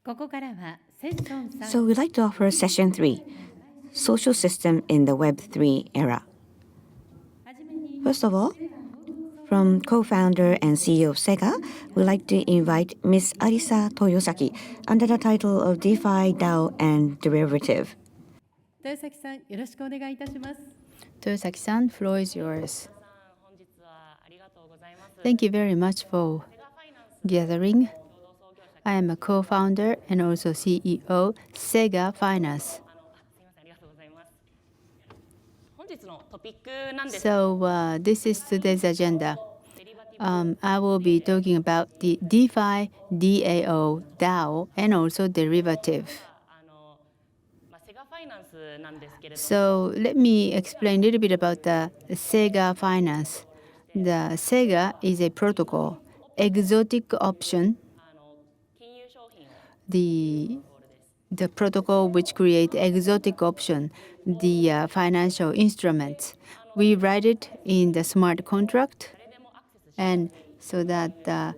So we'd like to offer Session 3, Social System in the Web3 Era. First of all, from co-founder and CEO of Sega, we'd like to invite Ms. Arisa Toyosaki under the title of DeFi, DAO, and Derivative. Toyosaki-san, floor is yours. Thank you very much for gathering. I am a co-founder and also CEO, Sega Finance. So this is today's agenda. I will be talking about the DeFi, DAO, DAO, and also derivative. So let me explain a little bit about the Sega Finance. The Sega is a protocol, exotic option, the protocol which create exotic option, the financial instruments. We write it in the smart contract, and so that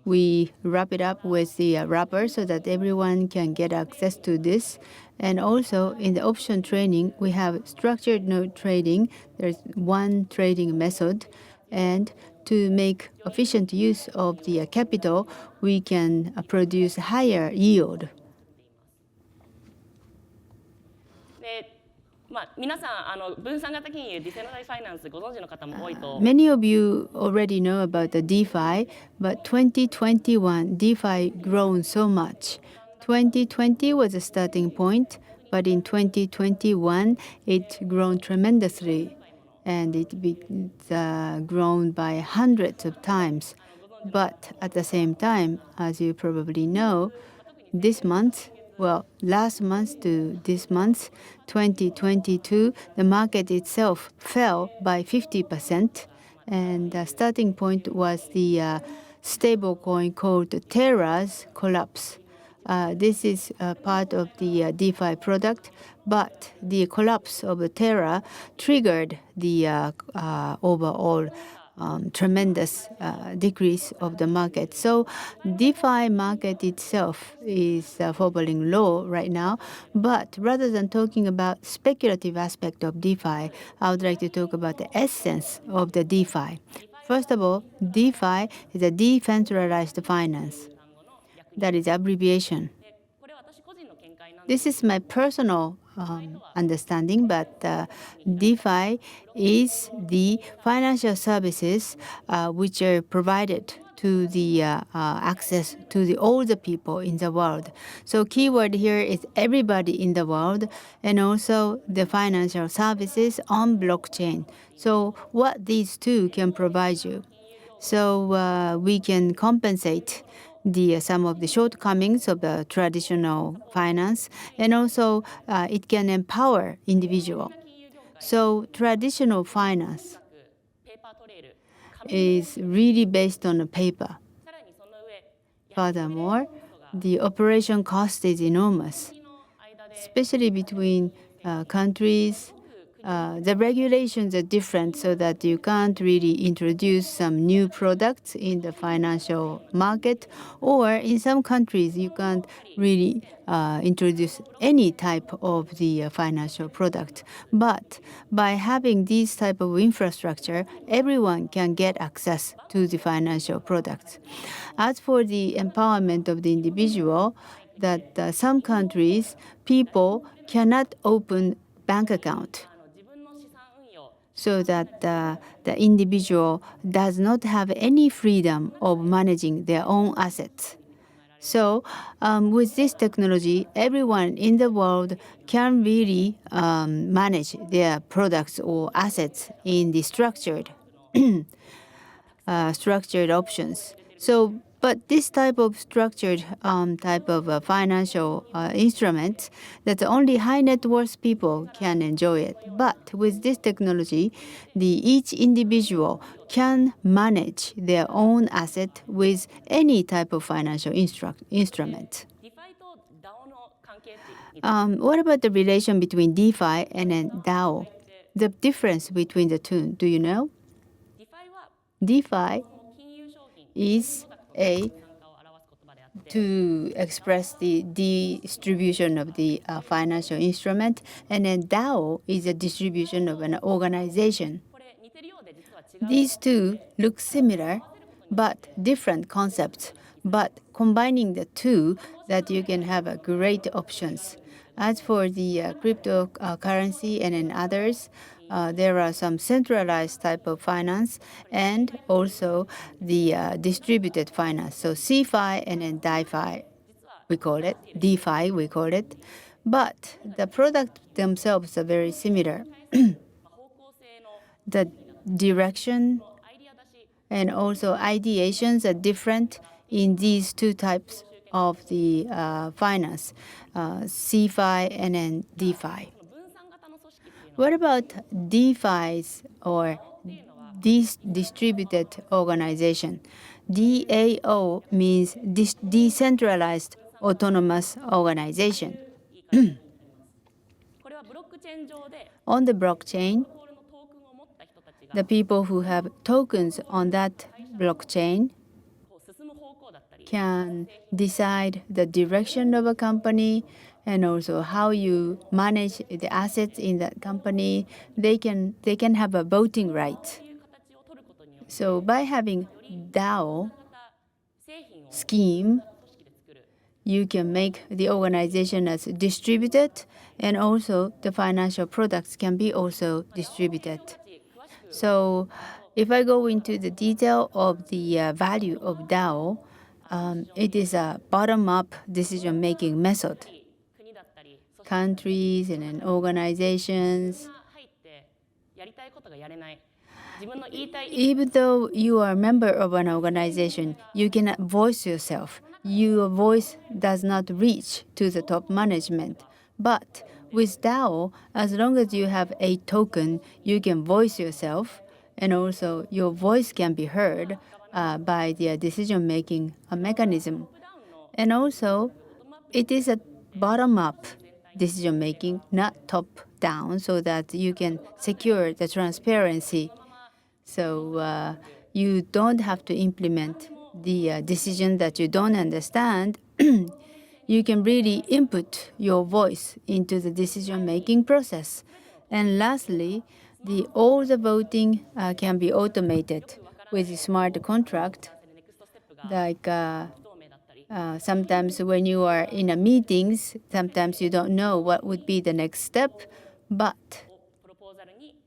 we wrap it up with the wrapper so that everyone can get access to this. And also in the option trading, we have structured node trading. There's one trading method, and to make efficient use of the capital, we can produce higher yield. Many of you already know about the DeFi, but 2021 DeFi grown so much. 2020 was a starting point, but in 2021 it grown tremendously, and it's grown by hundreds of times. But at the same time, as you probably know, this month, well, last month to this month, 2022, the market itself fell by 50%, and the starting point was the stable coin called Terra's collapse. This is part of the DeFi product, but the collapse of the Terra triggered the overall tremendous decrease of the market. So DeFi market itself is falling low right now. But rather than talking about speculative aspect of DeFi, I would like to talk about the essence of the DeFi. First of all, DeFi is a decentralized finance. That is abbreviation. This is my personal understanding, but DeFi is the financial services which are provided to the access to all the people in the world. So keyword here is everybody in the world, and also the financial services on blockchain. So what these two can provide you. So we can compensate some of the shortcomings of the traditional finance, and also it can empower individual. So traditional finance is really based on a paper. Furthermore, the operation cost is enormous, especially between countries. The regulations are different, so that you can't really introduce some new products in the financial market, or in some countries you can't really introduce any type of the financial product. But by having this type of infrastructure, everyone can get access to the financial products. As for the empowerment of the individual, that some countries, people cannot open bank account, so that the individual does not have any freedom of managing their own assets. So with this technology, everyone in the world can really manage their products or assets in the structured options. So, but this type of structured type of financial instrument, that only high net worth people can enjoy it. But with this technology, each individual can manage their own asset with any type of financial instrument. What about the relation between DeFi and then DAO? The difference between the two, do you know? DeFi is a to express the distribution of the financial instrument, and then DAO is a distribution of an organization. These two look similar, but different concepts. But combining the two, that you can have a great options. As for the cryptocurrency and then others, there are some centralized type of finance and also the distributed finance. So CFI and then DeFi, we call it. DeFi, we call it. But the product themselves are very similar. The direction and also ideations are different in these two types of the finance, CFI and then DeFi. What about DeFi's or these distributed organization? DAO means decentralized autonomous organization. On the blockchain, the people who have tokens on that blockchain can decide the direction of a company and also how you manage the assets in that company. They can have a voting right. So by having DAO scheme, you can make the organization as distributed, and also the financial products can be also distributed. So if I go into the detail of the value of DAO, it is a bottom-up decision-making method. Countries and then organizations, even though you are a member of an organization, you cannot voice yourself. Your voice does not reach to the top management. But with DAO, as long as you have a token, you can voice yourself, and also your voice can be heard by the decision-making mechanism. And also, it is a bottom-up decision-making, not top-down, so that you can secure the transparency. So you don't have to implement the decision that you don't understand. You can really input your voice into the decision-making process. And lastly, all the voting can be automated with a smart contract. Like sometimes when you are in a meetings, sometimes you don't know what would be the next step, but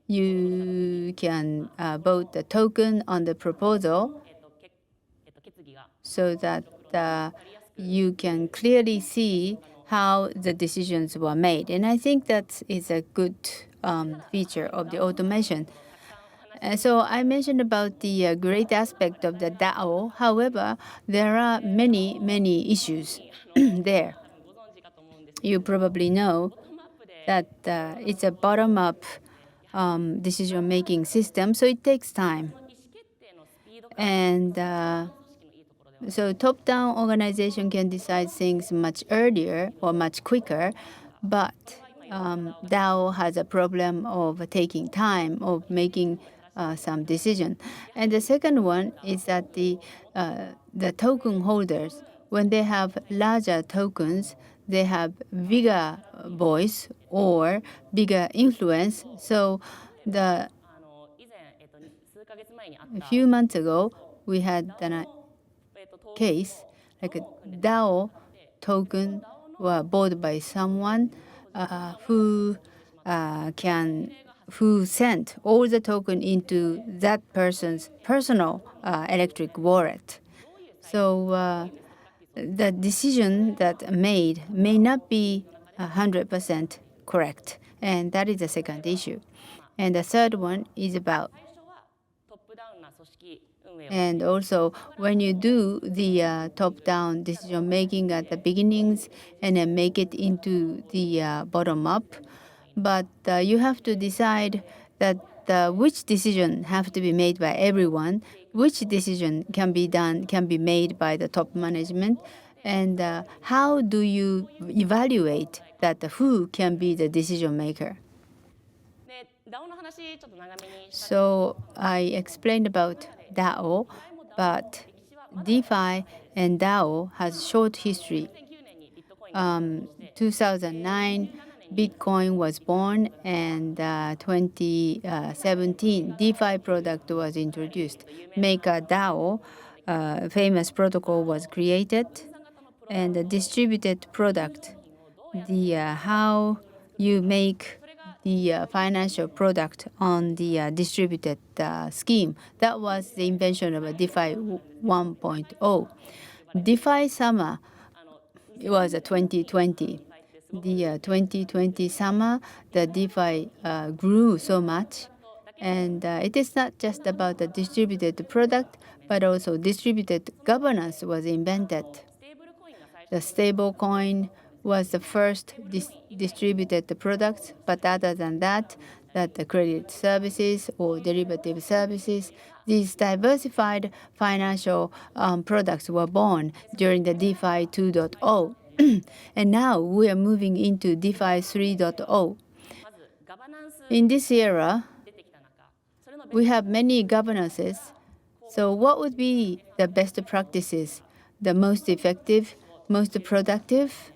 you can vote the token on the proposal so that you can clearly see how the decisions were made. And I think that is a good feature of the automation. So I mentioned about the great aspect of the DAO. However, there are many, many issues there. You probably know that it's a bottom-up decision-making system, so it takes time. And so top-down organization can decide things much earlier or much quicker, but DAO has a problem of taking time, of making some decision. And the second one is that the token holders, when they have larger tokens, they have bigger voice or bigger influence. So a few months ago, we had a case like a DAO token were bought by someone who sent all the token into that person's personal electric wallet. So the decision that made may not be 100% correct, and that is the second issue. And the third one is about, and also when you do the top-down decision-making at the beginnings and then make it into the bottom-up, but you have to decide that which decision have to be made by everyone, which decision can be made by the top management, and how do you evaluate that who can be the decision maker. So I explained about DAO, but DeFi and DAO has short history. 2009, Bitcoin was born, and 2017, DeFi product was introduced. MakerDAO, famous protocol was created, and the distributed product, how you make the financial product on the distributed scheme. That was the invention of a DeFi 1.0. DeFi summer, it was a 2020. The 2020 summer, the DeFi grew so much. And it is not just about the distributed product, but also distributed governance was invented. The stable coin was the first distributed product, but other than that, the credit services or derivative services, these diversified financial products were born during the DeFi 2.0. And now we are moving into DeFi 3.0. In this era, we have many governances. So what would be the best practices? The most effective, most productive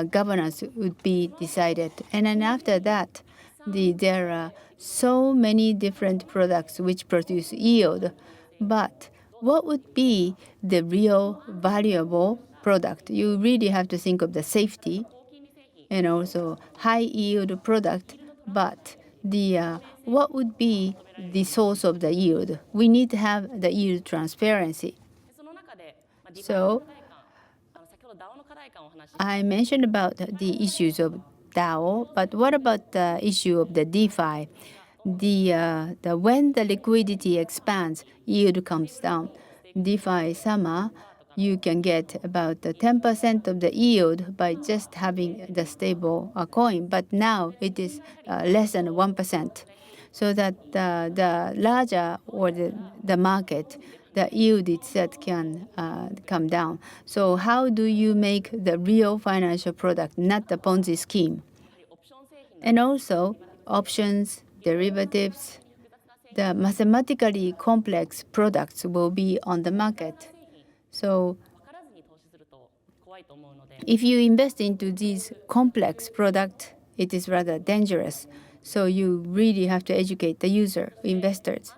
governance would be decided. And then after that, there are so many different products which produce yield. But what would be the real valuable product? You really have to think of the safety and also high yield product. But what would be the source of the yield? We need to have the yield transparency. So I mentioned about the issues of DAO, but what about the issue of the DeFi? When the liquidity expands, yield comes down. DeFi summer, you can get about 10% of the yield by just having the stable coin, but now it is less than 1%. So that the larger or the market, the yield itself can come down. So how do you make the real financial product, not the Ponzi scheme? And also options, derivatives, the mathematically complex products will be on the market. So if you invest into these complex products, it is rather dangerous. So you really have to educate the user, investors.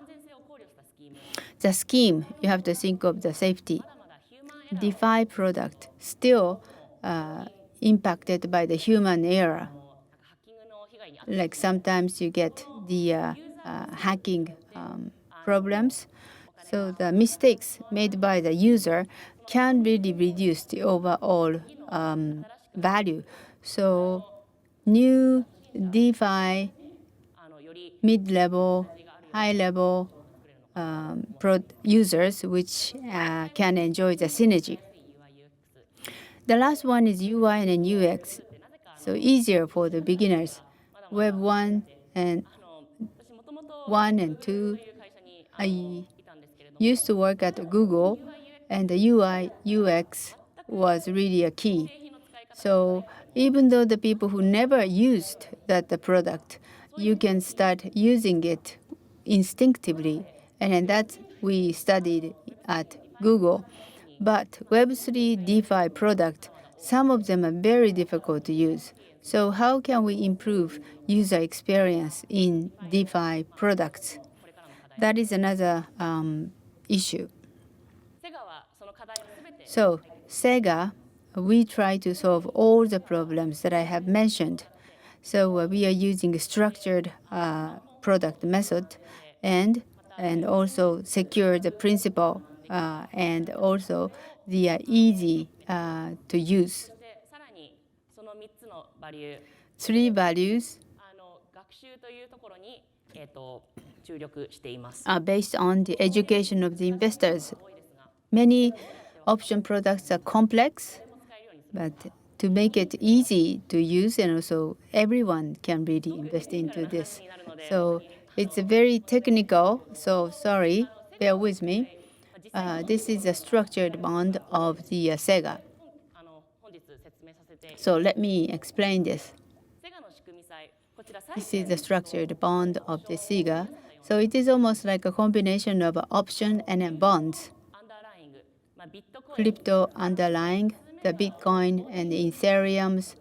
The scheme, you have to think of the safety. DeFi product still impacted by the human error. Like sometimes you get the hacking problems. So the mistakes made by the user can really reduce the overall value. So new DeFi, mid-level, high-level users which can enjoy the synergy. The last one is UI and UX. So easier for the beginners. Web 1 and 2. I used to work at Google, and the UI, UX was really a key. So even though the people who never used the product, you can start using it instinctively. And that we studied at Google. But Web3 DeFi product, some of them are very difficult to use. So how can we improve user experience in DeFi products? That is another issue. So Sega, we try to solve all the problems that I have mentioned. So we are using a structured product method and also secure the principle and also the easy to use. 3 values are based on the education of the investors. Many option products are complex, but to make it easy to use, and also everyone can really invest into this. So it's very technical, so sorry, bear with me. This is a structured bond of the Sega. So let me explain this. This is the structured bond of the Sega. So it is almost like a combination of option and bonds. crypto underlying the Bitcoin and the Ethereums.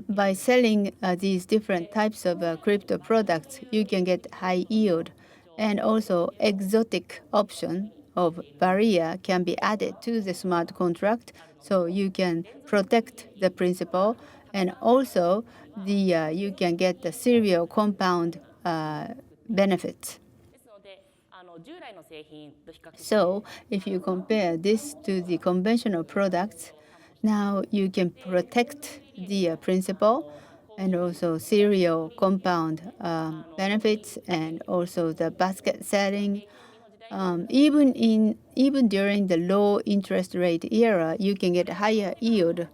By selling these different types of crypto products, you can get high yield, and also exotic option of barrier can be added to the smart contract, so you can protect the principal, and also you can get the serial compound benefits. So if you compare this to the conventional products, now you can protect the principal and also serial compound benefits, and also the basket selling. Even during the low interest rate era, you can get higher yield.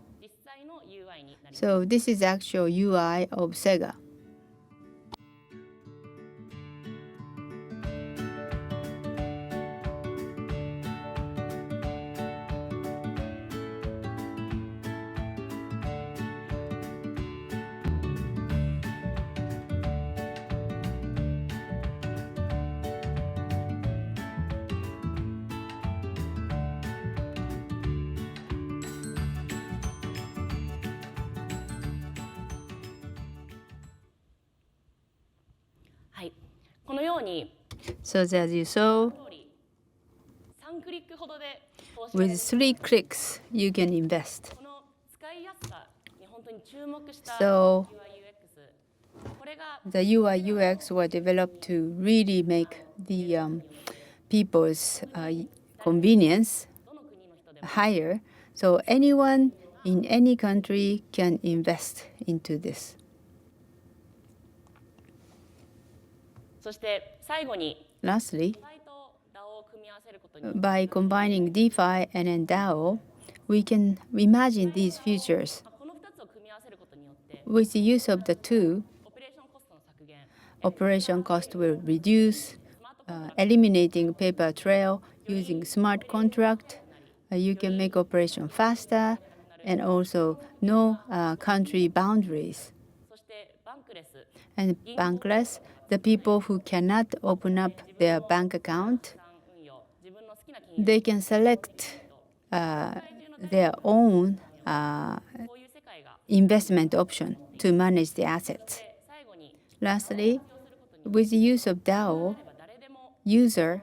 So this is actual UI of Sega. So as you saw, with 3 clicks, you can invest. So the UI UX were developed to really make the people's convenience higher. So anyone in any country can invest into this. Lastly, by combining DeFi and then DAO, we can imagine these futures. With the use of the two, operation cost will reduce, eliminating paper trail using smart contract. You can make operation faster, and also no country boundaries. And bankless, the people who cannot open up their bank account, they can select their own investment option to manage the assets. Lastly, with the use of DAO, user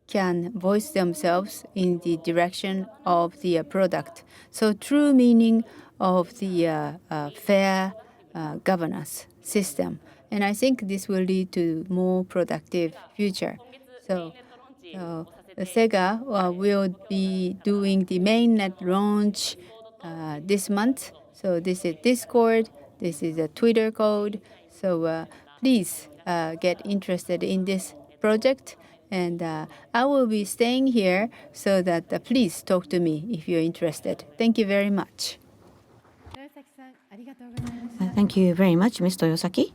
can voice themselves in the direction of the product. So true meaning of the fair governance system. And I think this will lead to more productive future. So Sega will be doing the mainnet launch this month. So this is Discord, this is a Twitter code. So please get interested in this project. And I will be staying here so that please talk to me if you're interested. Thank you very much. Thank you very much, Ms. Toyosaki.